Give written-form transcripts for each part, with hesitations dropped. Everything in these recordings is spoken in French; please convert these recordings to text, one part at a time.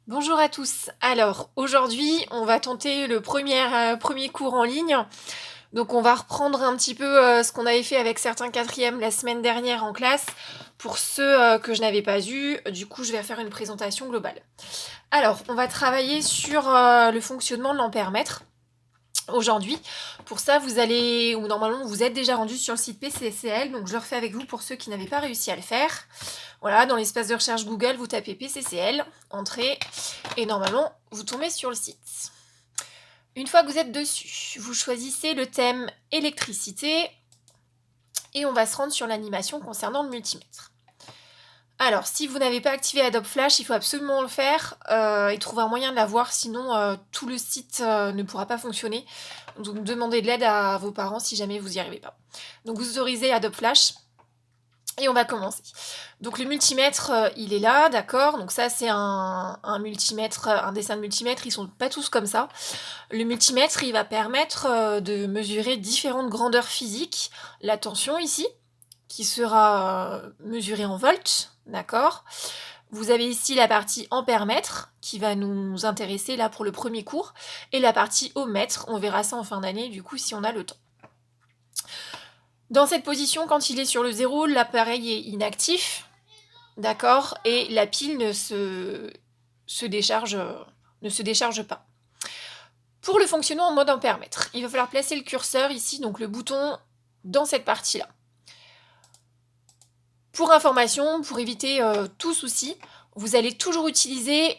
Bonjour à tous. Alors aujourd'hui, on va tenter le premier cours en ligne. Donc on va reprendre un petit peu ce qu'on avait fait avec certains quatrièmes la semaine dernière en classe. Pour ceux que je n'avais pas eu, du coup je vais faire une présentation globale. Alors on va travailler sur le fonctionnement de l'ampère-mètre. Aujourd'hui, pour ça, normalement, vous êtes déjà rendu sur le site PCCL, donc je le refais avec vous pour ceux qui n'avaient pas réussi à le faire. Voilà, dans l'espace de recherche Google, vous tapez PCCL, entrée, et normalement, vous tombez sur le site. Une fois que vous êtes dessus, vous choisissez le thème électricité, et on va se rendre sur l'animation concernant le multimètre. Alors, si vous n'avez pas activé Adobe Flash, il faut absolument le faire et trouver un moyen de l'avoir, sinon tout le site ne pourra pas fonctionner. Donc, demandez de l'aide à vos parents si jamais vous n'y arrivez pas. Donc, vous autorisez Adobe Flash et on va commencer. Donc, le multimètre, il est là, d'accord. Donc, ça, c'est un multimètre, un dessin de multimètre. Ils sont pas tous comme ça. Le multimètre, il va permettre de mesurer différentes grandeurs physiques. La tension ici, qui sera mesurée en volts, d'accord. Vous avez ici la partie ampère-mètre, qui va nous intéresser là pour le premier cours, et la partie ohmmètre, on verra ça en fin d'année, du coup, si on a le temps. Dans cette position, quand il est sur le 0, l'appareil est inactif, d'accord, et la pile ne se décharge pas. Pour le fonctionnement en mode ampère-mètre, il va falloir placer le curseur ici, donc le bouton, dans cette partie-là. Pour information, pour éviter tout souci, vous allez toujours utiliser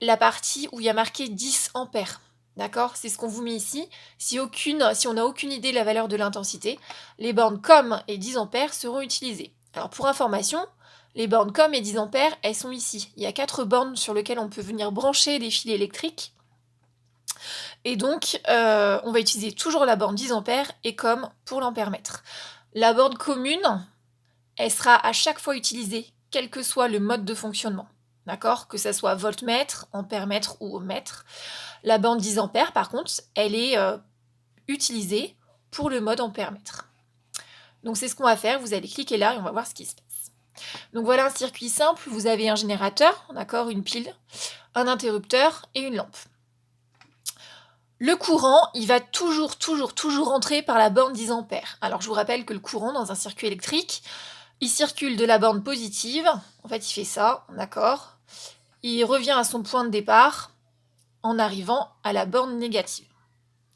la partie où il y a marqué 10 ampères. D'accord? C'est ce qu'on vous met ici. Si on n'a aucune idée de la valeur de l'intensité, les bornes COM et 10 ampères seront utilisées. Alors pour information, les bornes COM et 10 ampères, elles sont ici. Il y a 4 bornes sur lesquelles on peut venir brancher des fils électriques. Et donc, on va utiliser toujours la borne 10 ampères et COM pour l'ampère-mètre. La borne commune, elle sera à chaque fois utilisée, quel que soit le mode de fonctionnement. D'accord? Que ça soit voltmètre, ampère-mètre ou ohmmètre. La borne 10 ampères, par contre, elle est utilisée pour le mode ampère-mètre. Donc c'est ce qu'on va faire, vous allez cliquer là et on va voir ce qui se passe. Donc voilà un circuit simple, vous avez un générateur, d'accord, une pile, un interrupteur et une lampe. Le courant, il va toujours entrer par la borne 10 ampères. Alors je vous rappelle que le courant dans un circuit électrique, il circule de la borne positive, en fait il fait ça, d'accord. Il revient à son point de départ en arrivant à la borne négative,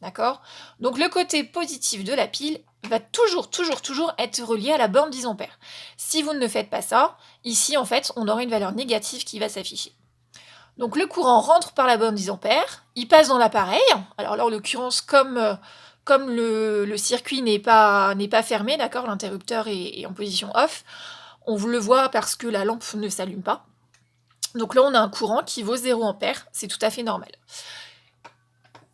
d'accord. Donc le côté positif de la pile va toujours être relié à la borne 10 ampères. Si vous ne le faites pas ça, ici en fait on aura une valeur négative qui va s'afficher. Donc le courant rentre par la borne 10 ampères, il passe dans l'appareil, alors là en l'occurrence comme le circuit n'est pas fermé, d'accord, l'interrupteur est en position off, on vous le voit parce que la lampe ne s'allume pas. Donc là, on a un courant qui vaut 0 ampère, c'est tout à fait normal.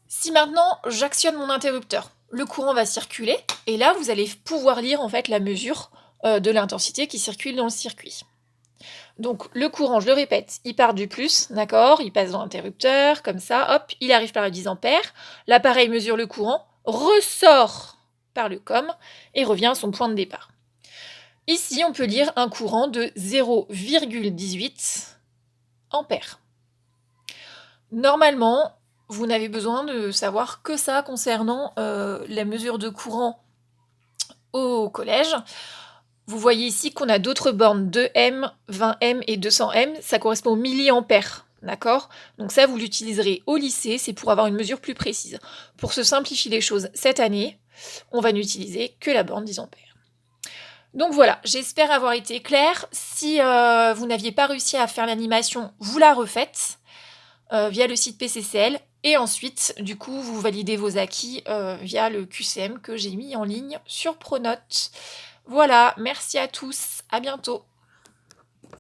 Si maintenant, j'actionne mon interrupteur, le courant va circuler, et là, vous allez pouvoir lire en fait la mesure de l'intensité qui circule dans le circuit. Donc le courant, je le répète, il part du plus, d'accord, il passe dans l'interrupteur, comme ça, hop, il arrive par le 10 ampères, l'appareil mesure le courant, ressort par le COM et revient à son point de départ. Ici, on peut lire un courant de 0,18 ampères. Normalement, vous n'avez besoin de savoir que ça concernant la mesure de courant au collège. Vous voyez ici qu'on a d'autres bornes, 2M, 20M et 200M, ça correspond aux milliampères, d'accord? Donc ça, vous l'utiliserez au lycée, c'est pour avoir une mesure plus précise. Pour se simplifier les choses cette année, on va n'utiliser que la borne 10 ampères. Donc voilà, j'espère avoir été claire. Si vous n'aviez pas réussi à faire l'animation, vous la refaites via le site PCCL. Et ensuite, du coup, vous validez vos acquis via le QCM que j'ai mis en ligne sur Pronote. Voilà, merci à tous, à bientôt.